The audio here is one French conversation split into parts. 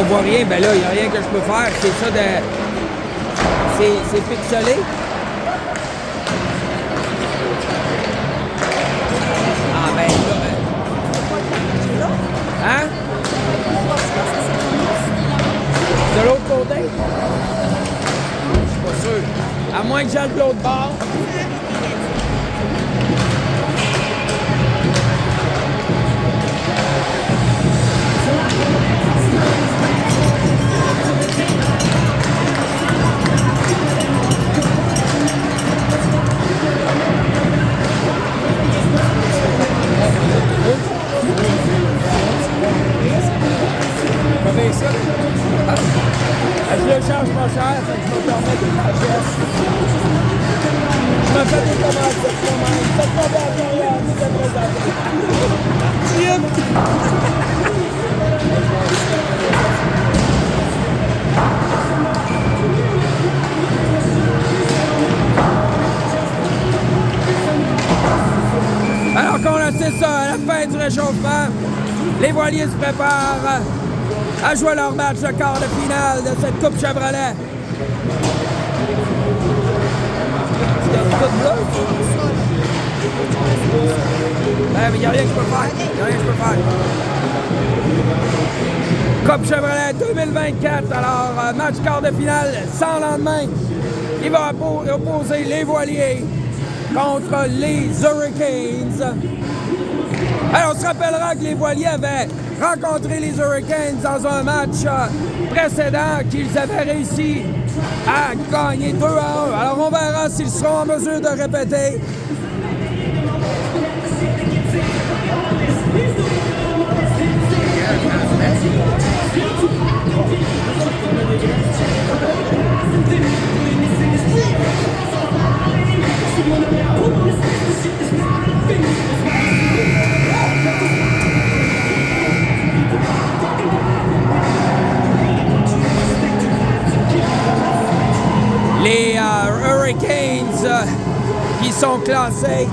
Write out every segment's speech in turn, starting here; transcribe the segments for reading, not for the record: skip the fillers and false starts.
vois rien, ben là, il n'y a rien que je peux faire. C'est ça de... C'est pixelé. Ah ben là... Hein? De l'autre côté? Je suis pas sûr. À moins que j'aille de l'autre bord. Je le charge pas cher, fait que je me permets de la geste. Je me fais des commandes cette commande. Faites pas derrière, c'est très Alors qu'on assiste ça à la fin du réchauffement, les voiliers se préparent à jouer leur match de quart de finale de cette Coupe Chevrolet. Mais il n'y a rien que je peux faire. Coupe Chevrolet 2024, alors match quart de finale sans lendemain. Il va opposer les voiliers contre les Hurricanes. Alors, on se rappellera que les voiliers avaient rencontré les Hurricanes dans un match précédent qu'ils avaient réussi à gagner 2-1. Alors, on verra s'ils seront en mesure de répéter. Les Hurricanes qui sont classés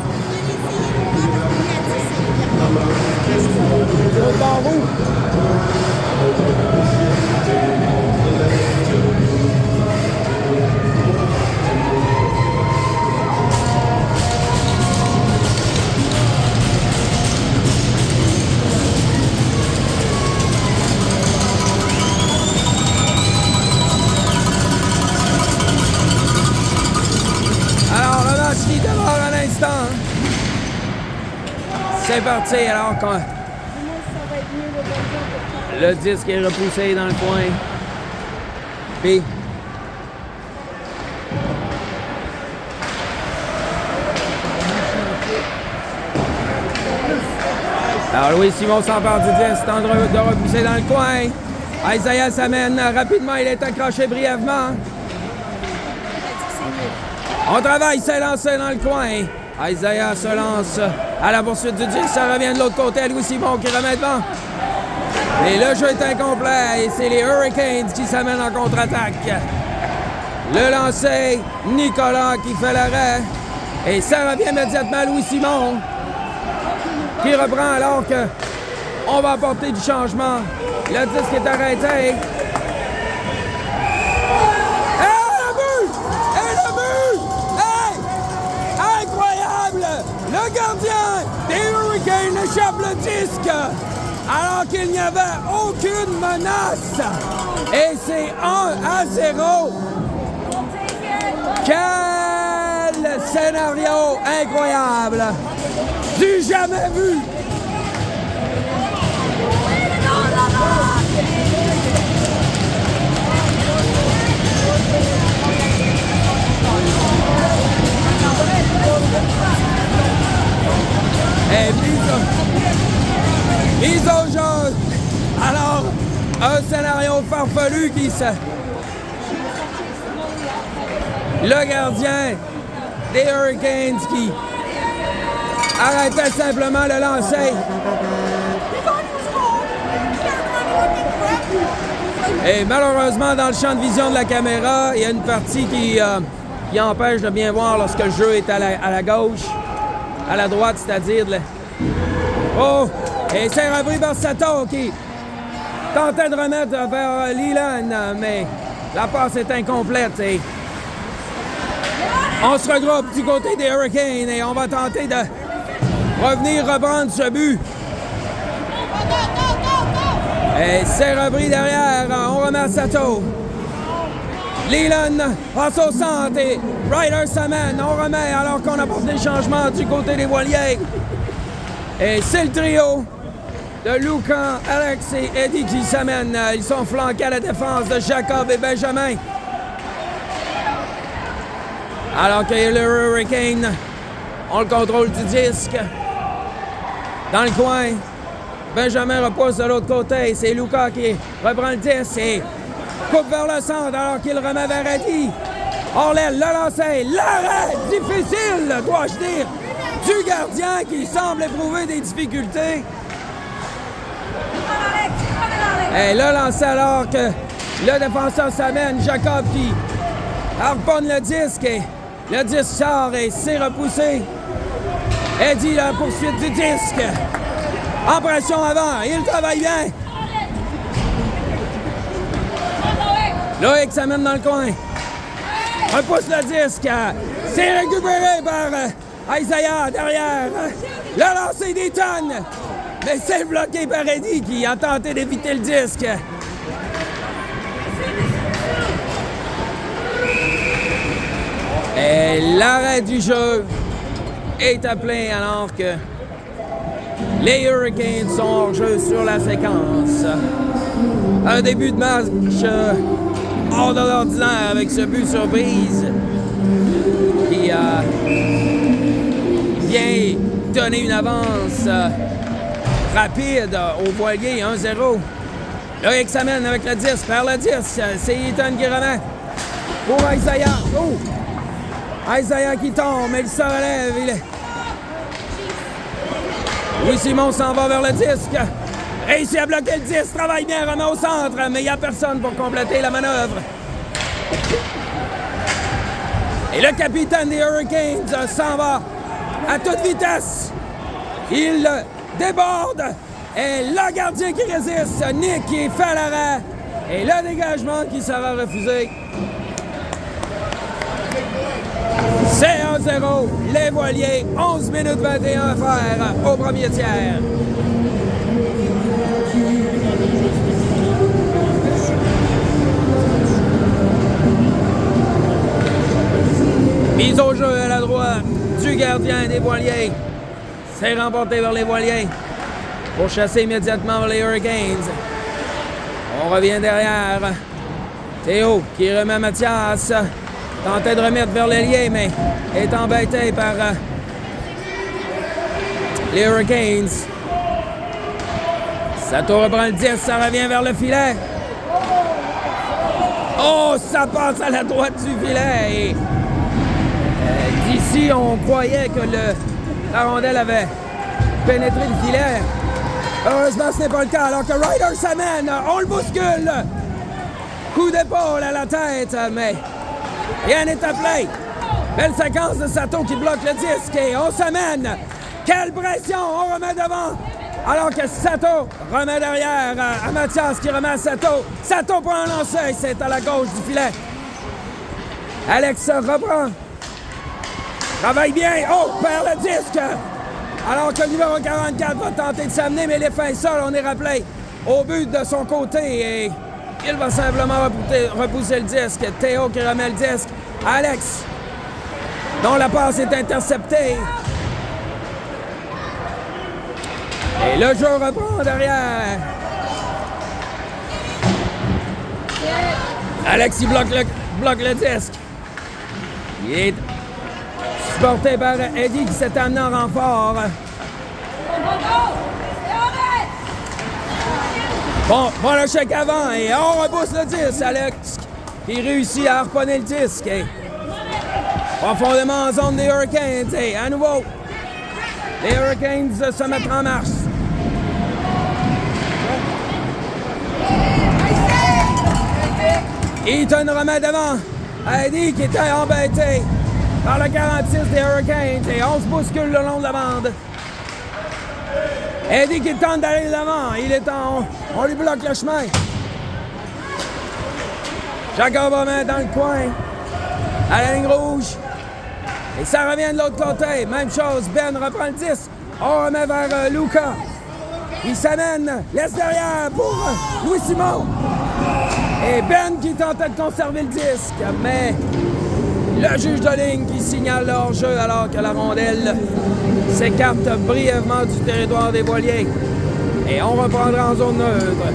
au barreau. Qui démarre à l'instant. C'est parti alors quand le disque est repoussé dans le coin. Puis alors Louis Simon s'empare du disque, tente de repousser dans le coin. Isaiah s'amène rapidement, il est accroché brièvement. On travaille, s'est lancé dans le coin. Isaiah se lance à la poursuite du disque. Ça revient de l'autre côté. Louis Simon qui remet devant. Et le jeu est incomplet. Et c'est les Hurricanes qui s'amènent en contre-attaque. Le lancer, Nicolas qui fait l'arrêt. Et ça revient immédiatement à Louis Simon qui reprend alors que on va apporter du changement. Le disque est arrêté. Le gardien des Hurricanes échappe le disque alors qu'il n'y avait aucune menace. Et c'est 1-0. Quel scénario incroyable! Du jamais vu! Et mise au jeu. Alors, un scénario farfelu qui se... Le gardien des Hurricanes qui arrêtait simplement le lancer. Et malheureusement, dans le champ de vision de la caméra, il y a une partie qui empêche de bien voir lorsque le jeu est à la gauche. À la droite, c'est-à-dire... Oh! Et c'est repris par Sato qui tentait de remettre vers Leland, mais la passe est incomplète. Et on se regroupe du côté des Hurricanes et on va tenter de revenir reprendre ce but. Et c'est repris derrière. On remet à Sato. Leland passe au centre et Ryder s'amène. On remet alors qu'on apporte des changements du côté des voiliers. Et c'est le trio de Lucan, Alex et Eddie qui s'amènent. Ils sont flanqués à la défense de Jacob et Benjamin. Alors que le Hurricane ont le contrôle du disque. Dans le coin, Benjamin repousse de l'autre côté. C'est Luca qui reprend le disque et coupe vers le centre alors qu'il remet vers Eddie. Orlel le lancer. L'arrêt difficile, dois-je dire, du gardien qui semble éprouver des difficultés. Et le lancé alors que le défenseur s'amène. Jacob qui harponne le disque et le disque sort et c'est repoussé. Eddie, la poursuite du disque. En pression avant, il travaille bien. Loïc s'amène dans le coin. Repousse le disque. C'est récupéré par Isaiah derrière. Le lancer des tonnes. Mais c'est bloqué par Eddie qui a tenté d'éviter le disque. Et l'arrêt du jeu est appelé alors que les Hurricanes sont hors jeu sur la séquence. Un début de match hors de l'ordinaire avec ce but surprise qui vient donner une avance rapide au voilier 1-0. Loïc s'amène avec le 10, perd le 10. C'est Ethan qui remet pour Isaiah. Oh! Isaiah qui tombe, mais il se relève. Louis Simon s'en va vers le disque. Réussit à bloquer le disque, travaille bien, remet au centre, mais il n'y a personne pour compléter la manœuvre. Et le capitaine des Hurricanes s'en va à toute vitesse. Il déborde. Et le gardien qui résiste, Nick, qui fait l'arrêt. Et le dégagement qui sera refusé. C'est 1-0. Les voiliers, 11 minutes 21 à faire au premier tiers. Mise au jeu à la droite du gardien des voiliers. C'est remporté vers les voiliers pour chasser immédiatement vers les Hurricanes. On revient derrière. Théo qui remet Mathias. Tentait de remettre vers l'ailier, mais est embêté par les Hurricanes. Sato reprend le 10, ça revient vers le filet. Oh, ça passe à la droite du filet. Et, d'ici, on croyait que la rondelle avait pénétré le filet. Heureusement, ce n'est pas le cas, alors que Ryder s'amène. On le bouscule. Coup d'épaule à la tête, mais rien n'est appelé. Belle séquence de Sato qui bloque le disque et on s'amène. Quelle pression! On remet devant. Alors que Sato remet derrière à Mathias qui remet à Sato. Sato prend un lancer. C'est à la gauche du filet. Alex reprend. Travaille bien. Oh, perd le disque. Alors que le numéro 44 va tenter de s'amener, mais les fins seuls, on est rappelé au but de son côté et il va simplement repousser le disque. Théo qui remet le disque. Alex, dont la passe est interceptée. Et le jeu reprend derrière. Alex, il bloque le disque. Il est supporté par Eddie qui s'est amené en renfort. Bon, le chèque avant et on repousse le disque. Alex qui réussit à harponner le disque. Et profondément en zone des Hurricanes. Et à nouveau, les Hurricanes se mettent en marche. Eaton remet devant. Eddie qui était embêté par le 46 des Hurricanes. Et on se bouscule le long de la bande. Eddie qui tente d'aller de l'avant. On lui bloque le chemin. Jacob va mettre dans le coin. À la ligne rouge. Et ça revient de l'autre côté. Même chose. Ben reprend le 10. On remet vers Luca. Il s'amène. Laisse derrière pour Louis Simon. Et Ben qui tentait de conserver le disque. Mais le juge de ligne qui signale le hors-jeu alors que la rondelle s'écarte brièvement du territoire des voiliers. Et on reprendra en zone neutre.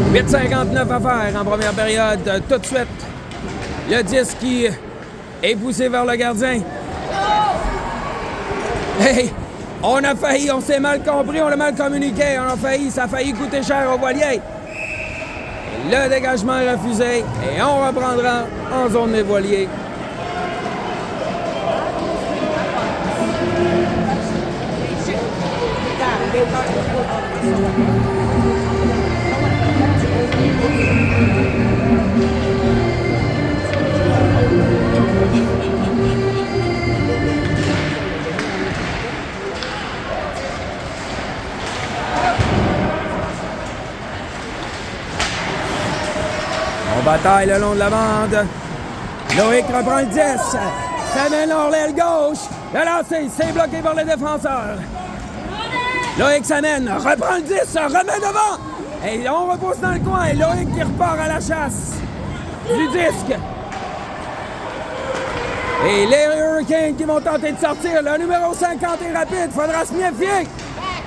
« 8,59 à faire en première période. Tout de suite, le disque qui est poussé vers le gardien. Hey, on a failli, on s'est mal compris, on l'a mal communiqué. On a failli, ça a failli coûter cher aux voiliers. Le dégagement est refusé et on reprendra en zone des voiliers. On bataille le long de la bande. Loïc reprend le 10. Ça mène hors l'aile gauche. Le lancer, c'est bloqué par les défenseurs. Loïc s'amène, reprend le 10, remet devant. Et on repousse dans le coin. Loïc qui repart à la chasse du disque. Et les Hurricanes qui vont tenter de sortir. Le numéro 50 est rapide, faudra se méfier.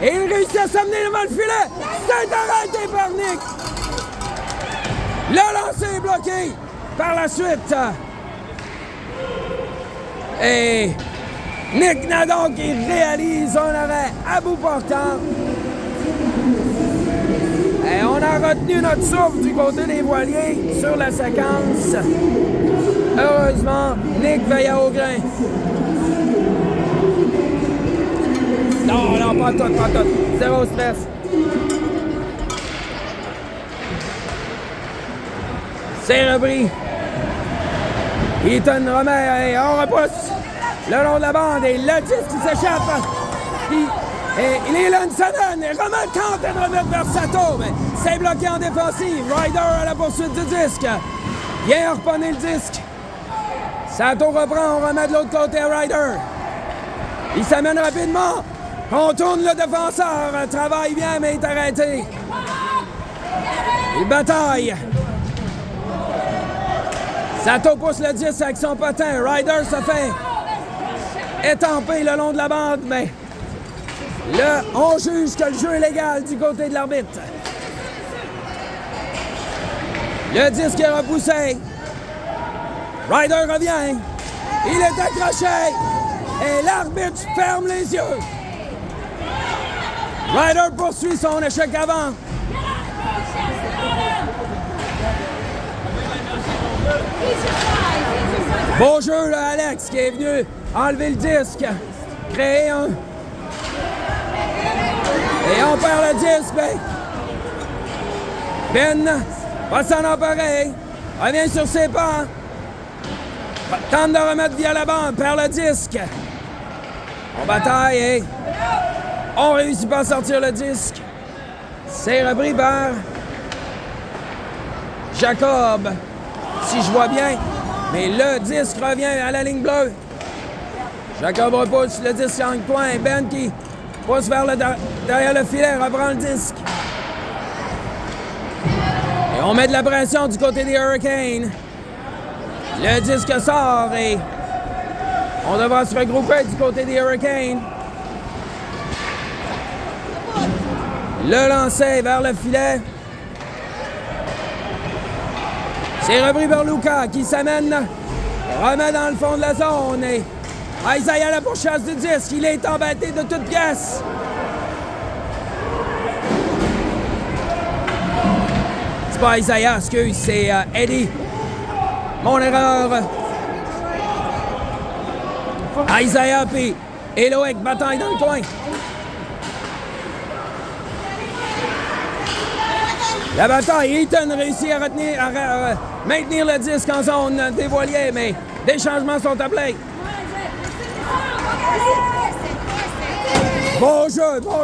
Et il réussit à s'amener devant le filet. C'est arrêté par Nick. Le lancer est bloqué par la suite. Et Nick Nadon qui réalise un arrêt à bout portant. Et on a retenu notre souffle du côté des voiliers sur la séquence. Heureusement, Nick veille au grain. Non, pas tout. Zéro stress. C'est repris. Eaton remet et on repousse le long de la bande et le disque qui s'échappe. Et Leland Sanon remet tente de remettre vers Sato, mais c'est bloqué en défensive. Ryder à la poursuite du disque. Vient reponner le disque. Sato reprend, on remet de l'autre côté à Ryder. Il s'amène rapidement. On tourne le défenseur. Travaille bien, mais il est arrêté. Il bataille. Sato pousse le 10 avec son patin. Ryder se fait étamper le long de la bande, mais là, on juge que le jeu est légal du côté de l'arbitre. Le disque est repoussé. Ryder revient. Il est accroché. Et l'arbitre ferme les yeux. Ryder poursuit son échec avant. Beau jeu, là, Alex, qui est venu enlever le disque, créer un... Et on perd le disque, Ben va s'en emparer, revient sur ses pas, tente de remettre via la bande, perd le disque. On bataille et on réussit pas à sortir le disque. C'est repris par Jacob, si je vois bien. Mais le disque revient à la ligne bleue. Jacob repousse le disque en coin. Ben qui pousse derrière le filet, reprend le disque. Et on met de la pression du côté des Hurricanes. Le disque sort et on devra se regrouper du côté des Hurricanes. Le lancer vers le filet. C'est repris par Luca qui s'amène, remet dans le fond de la zone et Isaiah à la pourchasse du disque. Il est embêté de toutes pièces. C'est pas Isaiah, excuse, c'est Eddie. Mon erreur. Isaiah puis Eloïc, bataille dans le coin. La bataille, Eaton réussit à maintenir le disque en zone des voiliers, mais des changements sont appelés. Bon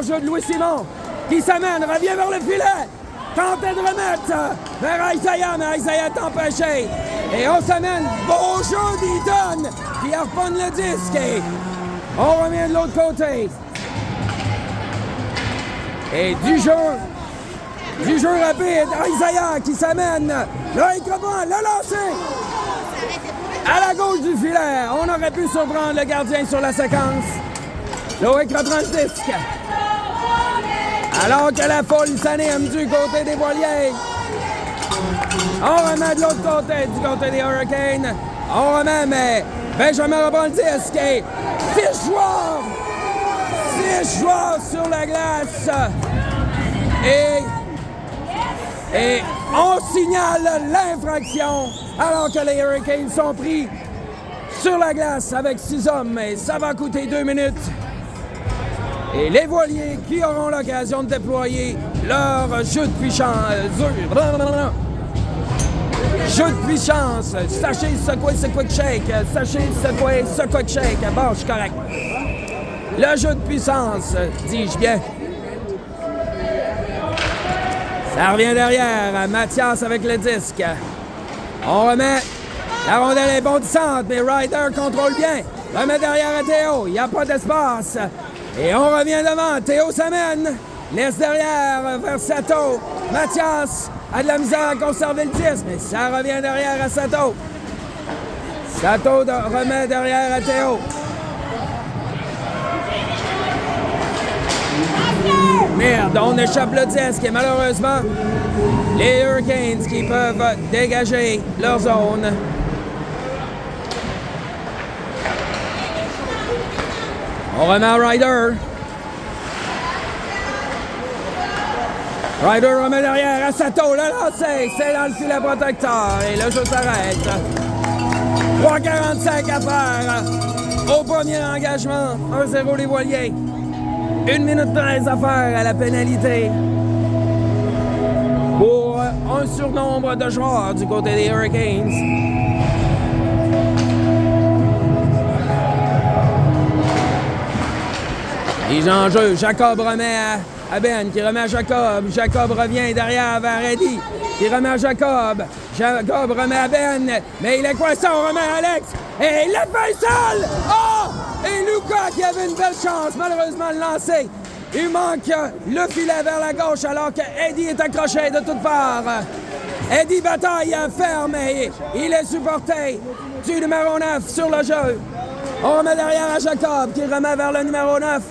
jeu de Louis Simon qui s'amène, revient vers le filet. Tentait de remettre vers Isaiah, mais Isaiah est empêché. Et on s'amène, beau jeu d'Eaton qui harponne le disque. Et on revient de l'autre côté. Et du jeu rapide, Isaiah qui s'amène. Là, il comprend, le lancer. À la gauche du filet, on aurait pu surprendre le gardien sur la séquence. Loïc reprend le disque. Alors que la foule s'anime du côté des Voiliers. On remet de l'autre côté, du côté des Hurricanes. On remet, mais Benjamin reprend le disque. Et 6 joueurs sur la glace. Et on signale l'infraction alors que les Hurricanes sont pris sur la glace avec 6 hommes. Et ça va coûter 2 minutes. Et les Voiliers qui auront l'occasion de déployer leur jeu de puissance. Jeu de puissance. Sachez secouer ce quick shake. Sachez secouer ce quick shake. Bon, je suis correct. Le jeu de puissance, dis-je bien. Ça revient derrière. Mathias avec le disque. On remet. La rondelle est bondissante, mais Ryder contrôle bien. Remet derrière à Théo. Il n'y a pas d'espace. Et on revient devant. Théo s'amène. Laisse derrière vers Sato. Mathias a de la misère à conserver le disque, mais ça revient derrière à Sato. Sato remet derrière à Théo. Merde, on échappe le disque et malheureusement, les Hurricanes qui peuvent dégager leur zone. On remet à Ryder. Ryder remet derrière à Sato. Le lancer, c'est dans le filet protecteur. Et le jeu s'arrête. 3,45 à faire au premier engagement. 1-0 les Voiliers. 1 minute 13 à faire à la pénalité. Pour un surnombre de joueurs du côté des Hurricanes. Mise en jeu, Jacob remet à Ben, qui remet à Jacob. Jacob revient derrière vers Eddie, qui remet à Jacob. Jacob remet à Ben, mais il est coincé, on remet à Alex. Et il l'a fait seul! Oh! Et Luka qui avait une belle chance, malheureusement le lancer. Il manque le filet vers la gauche alors que Eddie est accroché de toutes parts. Eddie bataille ferme et il est supporté du numéro 9 sur le jeu. On remet derrière à Jacob qui remet vers le numéro 9.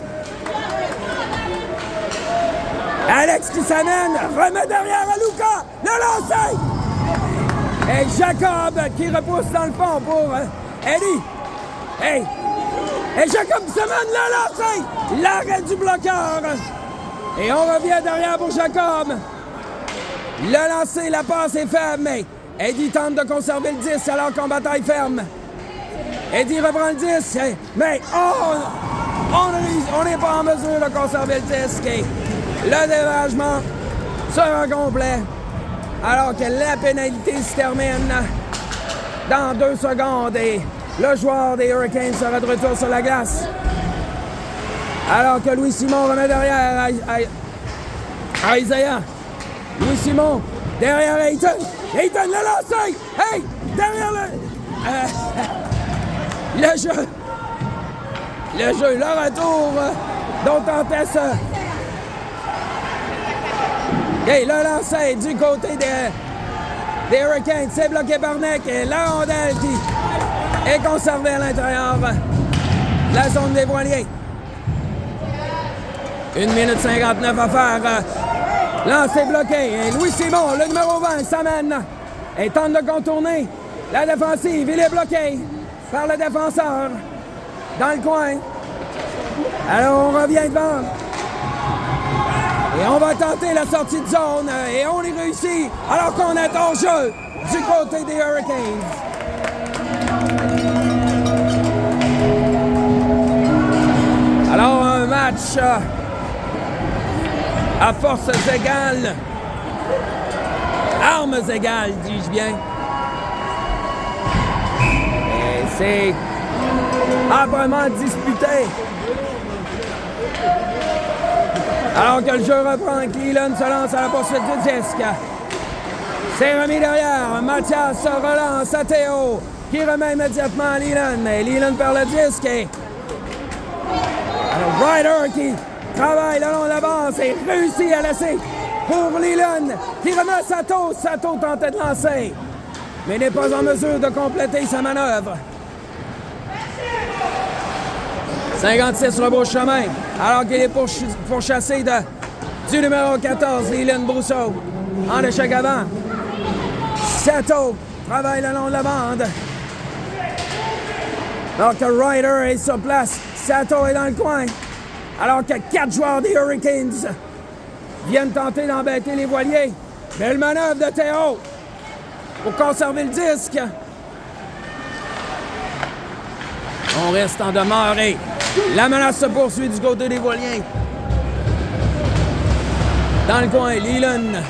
Alex qui s'amène, remet derrière à Luka, le lancer! Et Jacob qui repousse dans le fond pour Eddie. Hey! Et Jacob qui s'amène, le lancer! L'arrêt du bloqueur! Et on revient derrière pour Jacob. Le lancer, la passe est faible, mais Eddie tente de conserver le 10 alors qu'on bataille ferme. Eddie reprend le 10, mais on n'est pas en mesure de conserver le disque. Et le dévagement sera complet alors que la pénalité se termine dans 2 secondes et le joueur des Hurricanes sera de retour sur la glace. Alors que Louis Simon remet derrière à Isaiah. Louis Simon derrière Ayton. Ayton le lancer! Hey! Derrière le jeu, le retour dont tentait ça. Et le lancer du côté des Hurricanes, c'est bloqué par Nick et la rondelle qui est conservée à l'intérieur de la zone des Voiliers. 1 minute 59 à faire. Lancer bloqué. Et Louis Simon, le numéro 20, s'amène et tente de contourner la défensive. Il est bloqué par le défenseur dans le coin. Alors on revient devant. Et on va tenter la sortie de zone. Et on y réussit alors qu'on est en jeu du côté des Hurricanes. Alors un match à forces égales. Armes égales, dis-je bien. Et c'est âprement disputé. Alors que le jeu reprend, Cleland se lance à la poursuite du disque. C'est remis derrière. Mathias se relance à Théo, qui remet immédiatement à Leland, mais Leland perd le disque. Et Ryder qui travaille le long de la base et réussit à laisser pour Leland, qui remet à Sato. Sato tentait de lancer, mais n'est pas en mesure de compléter sa manœuvre. 56 rebrousse chemin, alors qu'il est pourchassé du numéro 14, Leland Brousseau, en échec avant. Sato travaille le long de la bande. Alors que Ryder est sur place, Sato est dans le coin. Alors que 4 joueurs des Hurricanes viennent tenter d'embêter les voiliers. Belle manœuvre de Théo pour conserver le disque. On reste en demeure et la menace se poursuit du côté des voiliers. Dans le coin, Leland.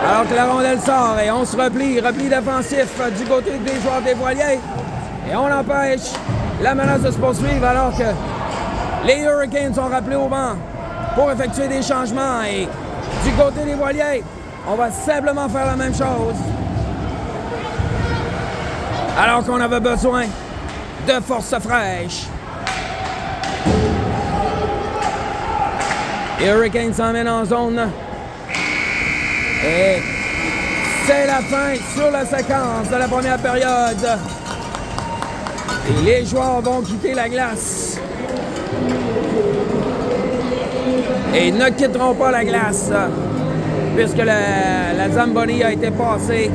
Alors que la rondelle sort et on se replie défensif du côté des joueurs des voiliers. Et on empêche la menace de se poursuivre alors que les Hurricanes sont rappelés au banc pour effectuer des changements. Et du côté des voiliers, on va simplement faire la même chose. Alors qu'on avait besoin de force fraîche. Les Hurricanes s'emmènent en zone. Et c'est la fin sur la séquence de la première période. Et les joueurs vont quitter la glace. Et ne quitteront pas la glace, puisque la Zamboni a été passée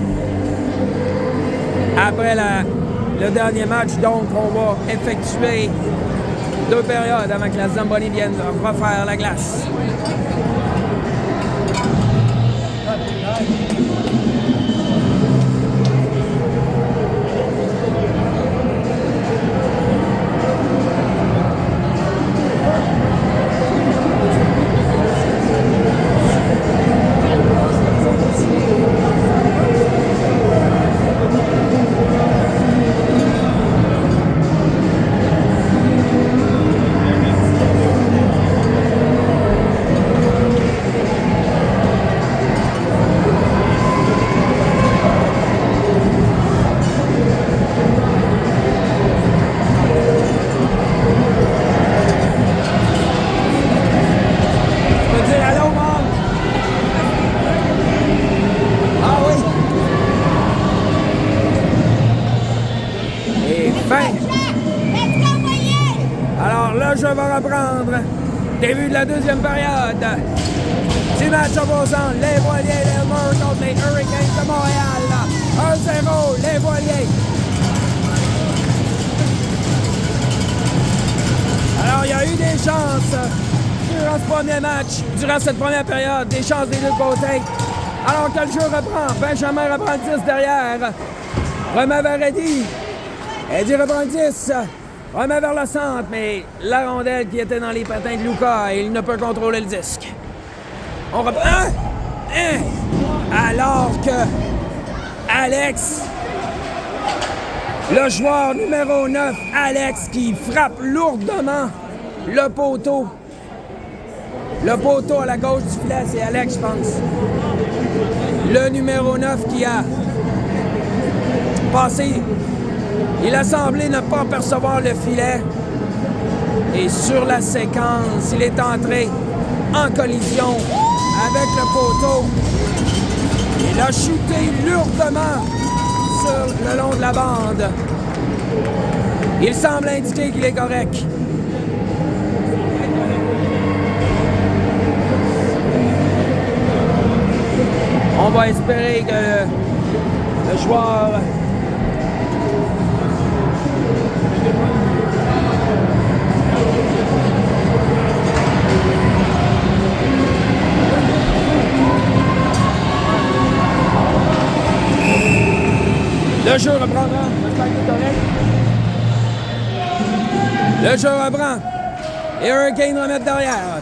après le dernier match. Donc, on va effectuer 2 périodes avant que la Zamboni vienne refaire la glace. Alors le jeu va reprendre. Début de la deuxième période. Du match opposant, les voiliers d'Elmer contre les Hurricanes de Montréal. 1-0, les voiliers. Alors il y a eu des chances durant ce premier match, durant cette première période, des chances des deux côtés. Alors que le jeu reprend, Benjamin reprend le 10 derrière. Remet vers Eddie. Eddie reprend le 10. Remet vers le centre, mais la rondelle qui était dans les patins de Luka, il ne peut contrôler le disque. On reprend. Alors que Alex, le joueur numéro 9, Alex, qui frappe lourdement le poteau. Le poteau à la gauche du filet, c'est Alex, je pense. Le numéro 9 qui a passé. Il a semblé ne pas percevoir le filet. Et sur la séquence, il est entré en collision avec le poteau. Il a chuté lourdement sur le long de la bande. Il semble indiquer qu'il est correct. On va espérer que le joueur le jeu reprendra. J'espère qu'il est correct. Le jeu reprend. Les Hurricanes remettent derrière.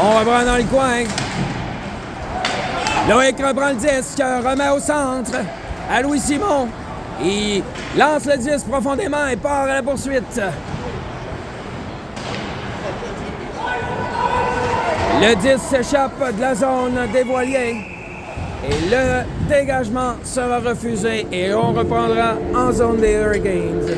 On reprend dans le coin. Loïc reprend le disque, remet au centre à Louis Simon. Il lance le disque profondément et part à la poursuite. Le disque s'échappe de la zone des voiliers et le dégagement sera refusé et on reprendra en zone des Hurricanes.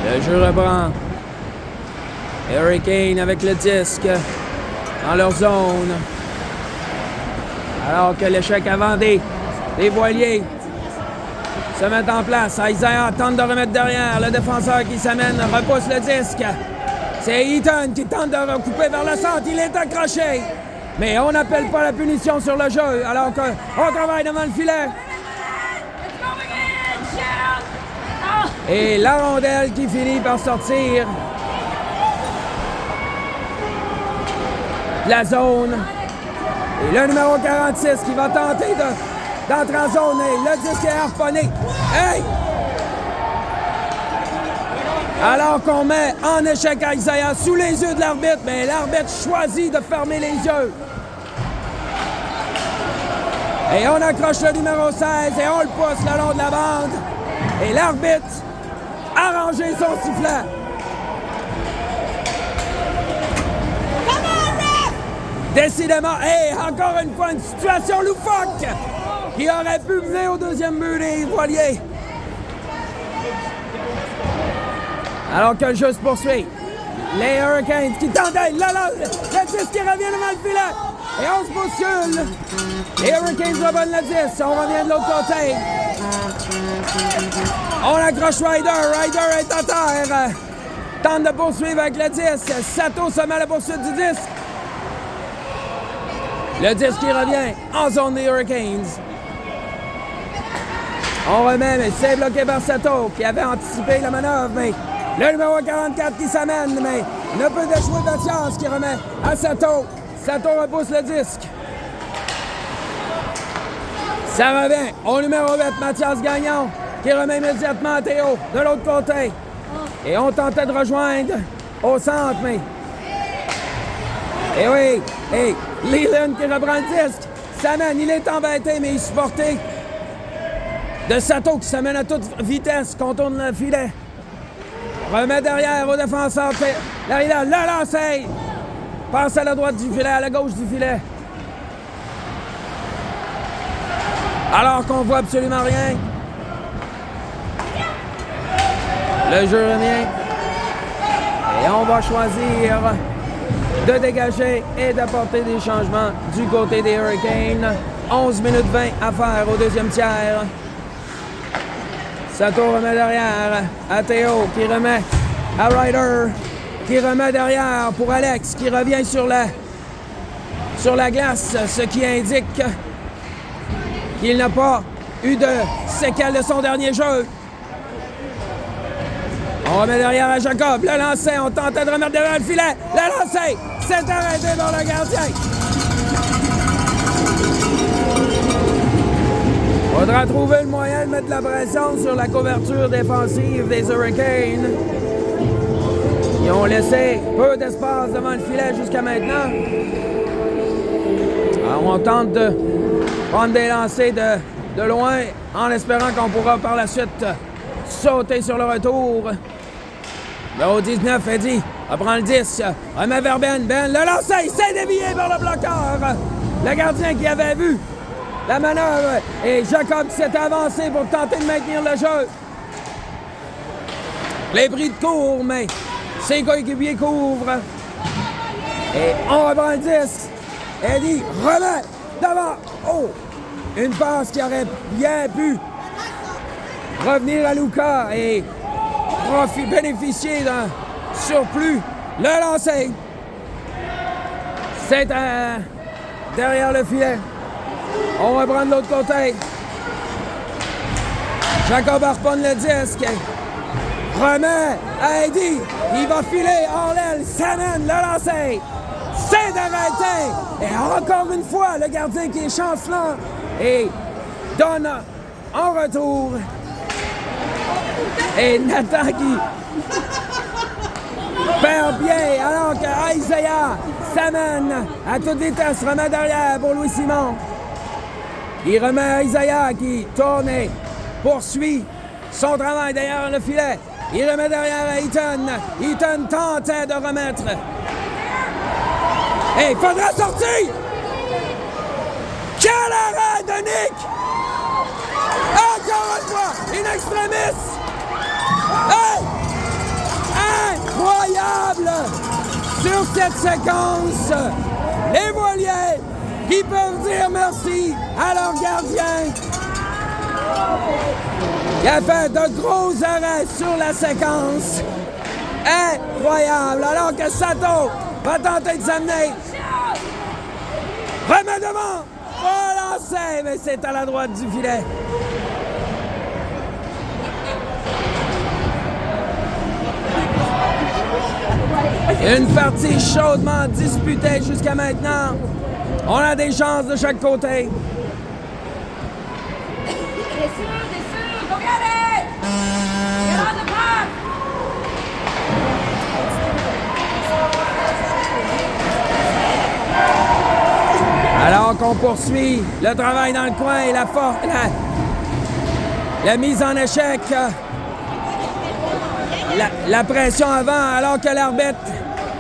Le jeu reprend. Hurricane avec le disque dans leur zone. Alors que l'échec avant des voiliers se met en place. Isaiah tente de remettre derrière. Le défenseur qui s'amène repousse le disque. C'est Eaton qui tente de recouper vers le centre. Il est accroché. Mais on n'appelle pas la punition sur le jeu alors qu'on travaille devant le filet. Et la rondelle qui finit par sortir de la zone. Et le numéro 46 qui va tenter d'entrer en zone. Et le disque est harponné. Hey! Alors qu'on met en échec Isaiah sous les yeux de l'arbitre, mais l'arbitre choisit de fermer les yeux. Et on accroche le numéro 16 et on le pousse le long de la bande. Et l'arbitre a rangé son sifflet. Décidément, et encore une fois, une situation loufoque qui aurait pu mener au deuxième but des voiliers. Alors que le jeu se poursuit. Les Hurricanes qui tentent, le disque qui revient devant le filet. Et on se bouscule. Les Hurricanes reprennent le disque. On revient de l'autre côté. On accroche Ryder. Ryder est à terre. Tente de poursuivre avec le disque. Sato se met à la poursuite du disque. Le disque qui revient en zone des Hurricanes. On remet, mais c'est bloqué par Sato qui avait anticipé la manœuvre. Mais le numéro 44 qui s'amène, mais ne peut déjouer Mathias qui remet à Sato. Sato repousse le disque. Ça revient au numéro 8, Mathias Gagnon, qui remet immédiatement à Théo de l'autre côté. Et on tentait de rejoindre au centre, mais... Et oui, et Leland qui reprend le disque. S'amène, il est embêté, mais il est supporté de Sato qui s'amène à toute vitesse, contourne le filet. Remet derrière au défenseur. L'arrivée, le lancer. Passe à la droite du filet, à la gauche du filet. Alors qu'on voit absolument rien. Le jeu revient. Et on va choisir de dégager et d'apporter des changements du côté des Hurricanes. 11 minutes 20 à faire au deuxième tiers. Sato remet derrière à Théo qui remet à Ryder, qui remet derrière pour Alex qui revient sur la glace, ce qui indique qu'il n'a pas eu de séquelles de son dernier jeu. On remet derrière à Jacob, le lancer, on tentait de remettre devant le filet, le lancer, c'est arrêté par le gardien. Faudra trouver le moyen de mettre la pression sur la couverture défensive des Hurricanes. Ils ont laissé peu d'espace devant le filet jusqu'à maintenant. Alors on tente de prendre des lancers de loin en espérant qu'on pourra par la suite sauter sur le retour. Le 19, Eddie reprend le 10, remet vers Ben, le lancer, il s'est dévié par le bloqueur. Le gardien qui avait vu la manœuvre et Jacob qui s'est avancé pour tenter de maintenir le jeu. Les bris de court, mais ses coéquipiers couvrent. Et on reprend le 10. Eddie remet devant. Oh! Une passe qui aurait bien pu revenir à Luka et bénéficier d'un surplus. Le lancer. C'est derrière le filet. On reprend de l'autre côté. Jacob va reprendre le disque. Remet à Eddie. Il va filer hors l'aile. Salmon le lancer. C'est arrêté. Et encore une fois, le gardien qui est chancelant. Et donne en retour. Et Nathan qui perd pied alors que Isaiah s'amène à toute vitesse, remet derrière pour Louis Simon. Il remet à Isaiah qui tourne et poursuit son travail derrière le filet. Il remet derrière à Eaton. Eaton tentait de remettre. Et il faudra sortir! Quel arrêt de Nick! Encore une fois, in extremis! Hey! Incroyable! Sur cette séquence, les voiliers qui peuvent dire merci à leur gardien. Il a fait de gros arrêts sur la séquence. Incroyable! Alors que Sato va tenter de s'amener. Remet devant! Relancé, mais c'est à la droite du filet. Une partie chaudement disputée jusqu'à maintenant. On a des chances de chaque côté. Go get it! Get on the puck! Alors qu'on poursuit le travail dans le coin et la mise en échec, la pression avant, alors que l'arbitre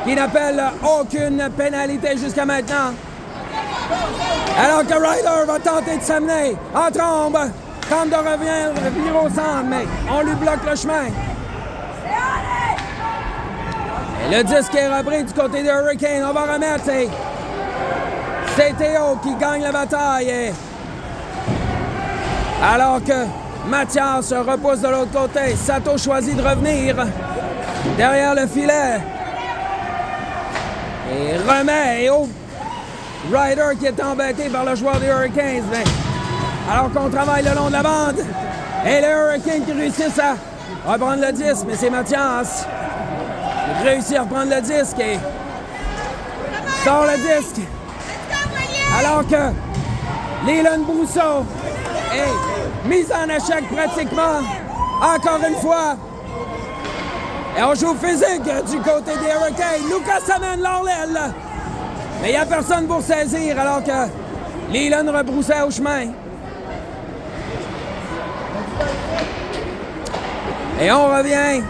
qui n'appelle aucune pénalité jusqu'à maintenant. Alors que Ryder va tenter de s'amener en trombe, tente de revenir au centre, mais on lui bloque le chemin. Et le disque est repris du côté des Hurricanes. On va remettre. C'est Théo qui gagne la bataille. Alors que Mathias se repousse de l'autre côté, Sato choisit de revenir derrière le filet. Et remet et Ryder qui est embêté par le joueur des Hurricanes. Mais alors qu'on travaille le long de la bande. Et les Hurricanes qui réussissent à reprendre le disque, mais c'est Mathias qui réussit à reprendre le disque et sort le disque. Alors que Leland Brousseau est mis en échec pratiquement, encore une fois. Et on joue physique du côté des Hurricanes. Lucas s'amène l'aile. Mais il n'y a personne pour saisir alors que Leland rebroussait au chemin. Et on revient.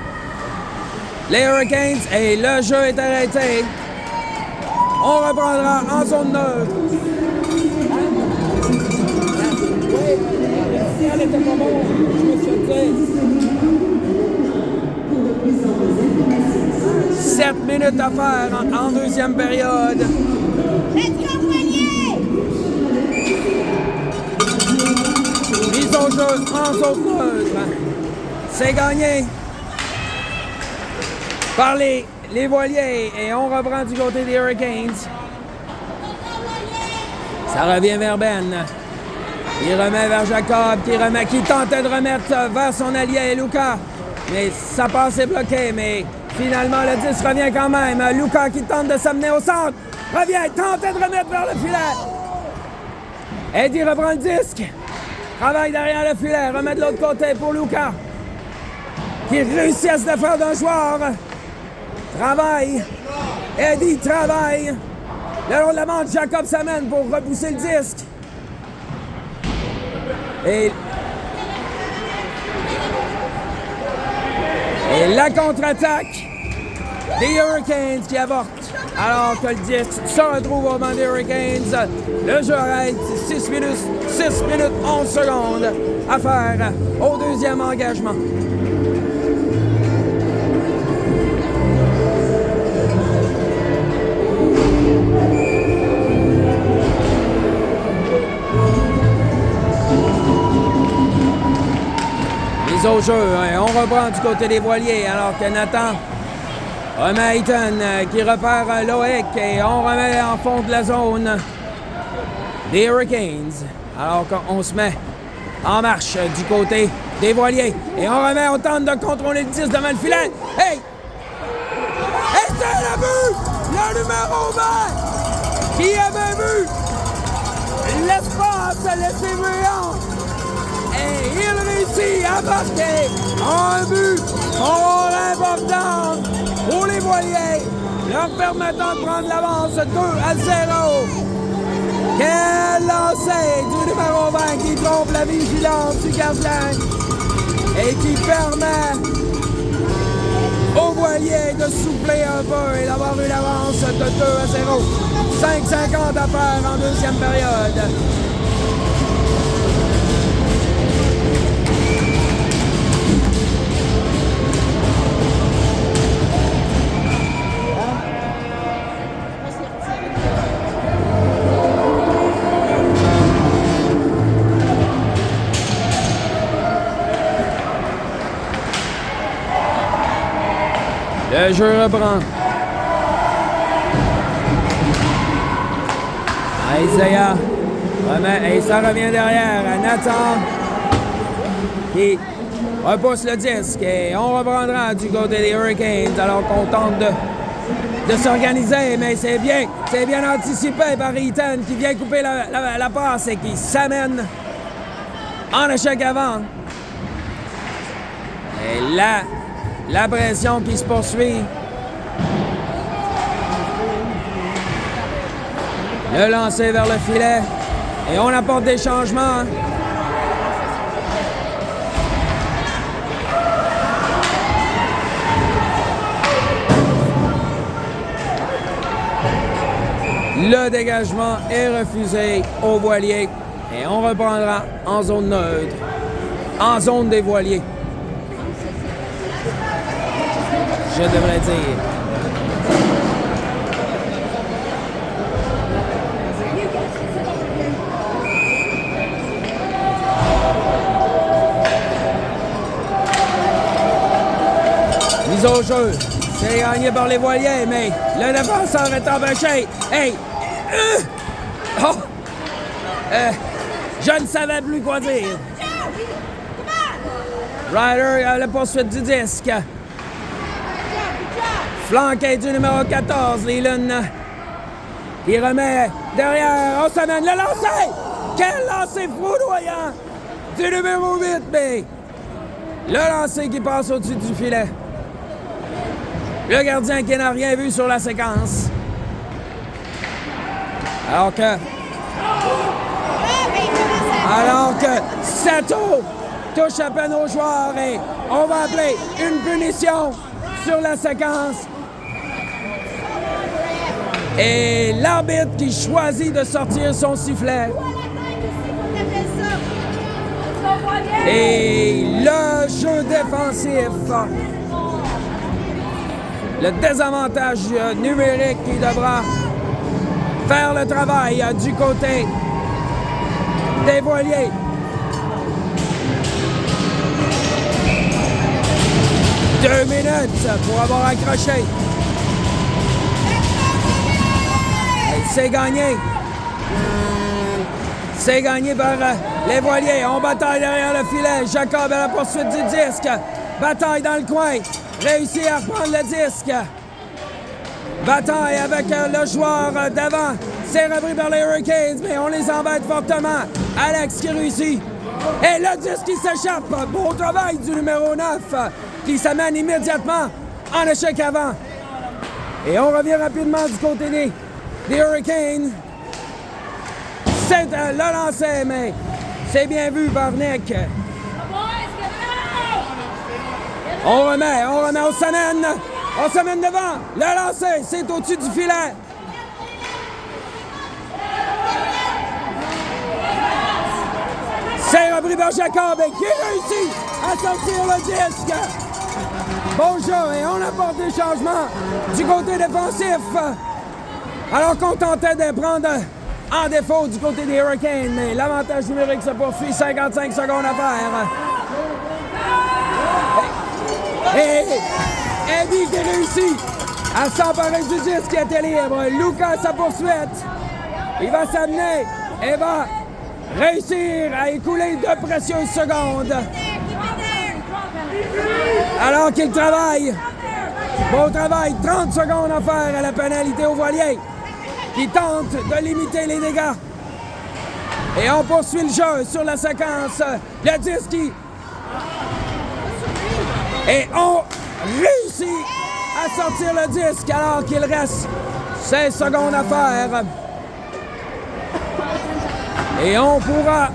Les Hurricanes et le jeu est arrêté. On reprendra en zone neutre. Elle était pas bon, je me suis dit. 7 minutes à faire en deuxième période. Mise au jeu en zone neutre. C'est gagné par les voiliers et on reprend du côté des Hurricanes. Ça revient vers Ben. Il remet vers Jacob, qui tentait de remettre vers son allié Lucas. Mais sa passe est bloquée, mais finalement le 10 revient quand même. Lucas qui tente de s'amener au centre. Revient, tentait de remettre vers le filet. Eddie reprend le disque. Travaille derrière le filet, remet de l'autre côté pour Lucas. Qui réussit à se défaire d'un joueur. Travaille. Eddie travaille. Le long de la bande, Jacob s'amène pour repousser le disque. Et la contre-attaque des Hurricanes qui avorte. Alors que le disque se retrouve au banc des Hurricanes. Le jeu arrête 6 minutes 11 secondes à faire au deuxième engagement. Au jeu. On reprend du côté des voiliers alors que Nathan remet Eaton qui repère Loïc et on remet en fond de la zone des Hurricanes alors qu'on se met en marche du côté des Voiliers. Et on remet, on tente de contrôler le 10 devant le filet. Hey! Et c'est le but! Le numéro 20 qui avait vu l'espace laissé brillant. Et il réussit à marquer un but fort important pour les Voiliers, leur permettant de prendre l'avance 2-0. Quel lancer du numéro 20 qui trompe la vigilance du gardien et qui permet aux Voiliers de souffler un peu et d'avoir une avance de 2-0. 5,50 à faire en deuxième période. Le jeu reprend. Isaiah remet et ça revient derrière. Nathan qui repousse le disque et on reprendra du côté des Hurricanes alors qu'on tente de s'organiser, mais c'est bien anticipé par Ethan qui vient couper la passe et qui s'amène en échec avant. Et là, la pression qui se poursuit. Le lancer vers le filet. Et on apporte des changements. Le dégagement est refusé aux Voiliers. Et on reprendra en zone neutre. En zone des Voiliers. Je devrais dire. Mise au jeu. C'est gagné par les Voiliers, mais le défenseur est empêché. Hey! Je ne savais plus quoi dire. Ryder a la poursuite du disque. Flanqué du numéro 14, Leland. Il remet derrière. On s'amène le lancer! Quel lancer foudroyant du numéro 8, mais le lancer qui passe au-dessus du filet. Le gardien qui n'a rien vu sur la séquence. Alors que Sato touche à peine au joueur et on va appeler une punition sur la séquence. Et l'arbitre qui choisit de sortir son sifflet. Et le jeu défensif. Le désavantage numérique qui devra faire le travail du côté des Voiliers. Deux minutes pour avoir accroché. C'est gagné. C'est gagné par les Voiliers. On bataille derrière le filet. Jacob à la poursuite du disque. Bataille dans le coin. Réussit à reprendre le disque. Bataille avec le joueur d'avant. C'est repris par les Hurricanes, mais on les embête fortement. Alex qui réussit. Et le disque qui s'échappe. Beau travail du numéro 9 qui s'amène immédiatement en échec avant. Et on revient rapidement du côté des Hurricanes. C'est le lancer, mais c'est bien vu par Nick. On remet, on s'amène devant. Le lancer, c'est au-dessus du filet. C'est repris par Jacob et qui réussit à sortir le disque. Bon jeu, et on apporte des changements du côté défensif. Alors qu'on tentait de prendre en défaut du côté des Hurricanes, mais l'avantage numérique se poursuit, 55 secondes à faire. Et Eddie qui réussit à s'emparer du disque qui était libre. Lucas sa poursuite. Il va s'amener et va réussir à écouler de précieuses secondes. Alors qu'il travaille. Bon travail, 30 secondes à faire à la pénalité au voilier qui tente de limiter les dégâts. Et on poursuit le jeu sur la séquence. Le disque qui... Et on réussit à sortir le disque alors qu'il reste 16 secondes à faire. Et on pourra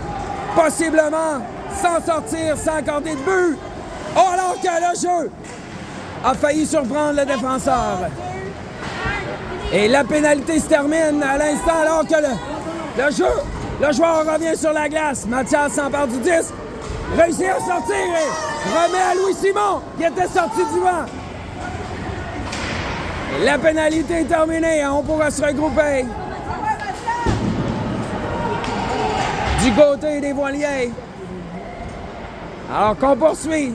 possiblement s'en sortir sans accorder de but. Oh, alors que le jeu a failli surprendre le défenseur. Et la pénalité se termine à l'instant alors que le joueur revient sur la glace. Mathias s'empare du disque, réussit à sortir et remet à Louis Simon qui était sorti du banc. Et la pénalité est terminée, on pourra se regrouper. Du côté des voiliers. Alors qu'on poursuit.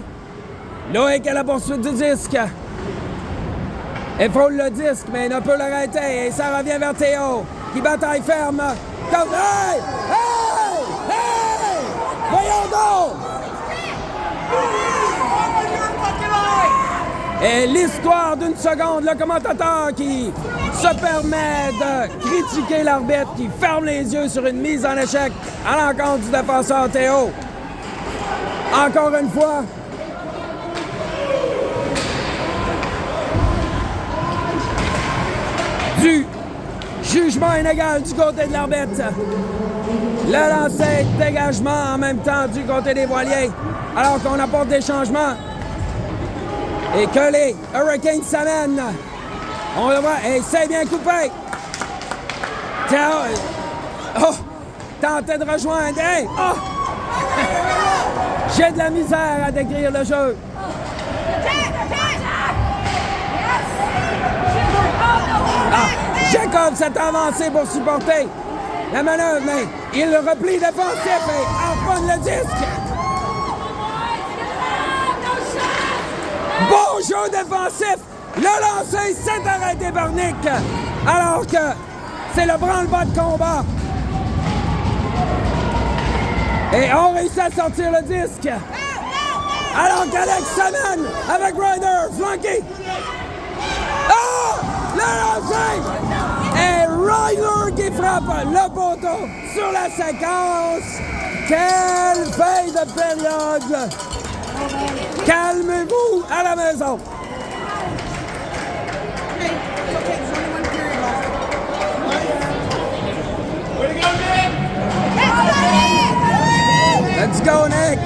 Loïc à la poursuite du disque. Il frôle le disque, mais il ne peut l'arrêter. Et ça revient vers Théo, qui bataille ferme. Comme... Hey! Hey! Hey! Voyons donc! Et l'histoire d'une seconde, le commentateur qui se permet de critiquer l'arbitre, qui ferme les yeux sur une mise en échec à l'encontre du défenseur Théo. Encore une fois, du jugement inégal du côté de l'arbitre. Le lancer de dégagement en même temps du côté des voiliers, alors qu'on apporte des changements. Et que les Hurricanes s'amènent. On le voit, et c'est bien coupé. Oh! Tentait de rejoindre. Hey! Oh! J'ai de la misère à décrire le jeu. Jacob s'est avancé pour supporter la manœuvre, mais il replie défensif et harponne le disque. Bon jeu défensif. Le lancer s'est arrêté par Nick, alors que c'est le branle-bas de combat. Et on réussit à sortir le disque. Alors qu'Alex s'amène avec Ryder flanqué. Ah! Le lancer! Et Ryder qui frappe le poteau sur la séquence. Quelle fin de période! Calmez-vous à la maison. Let's go, Nick!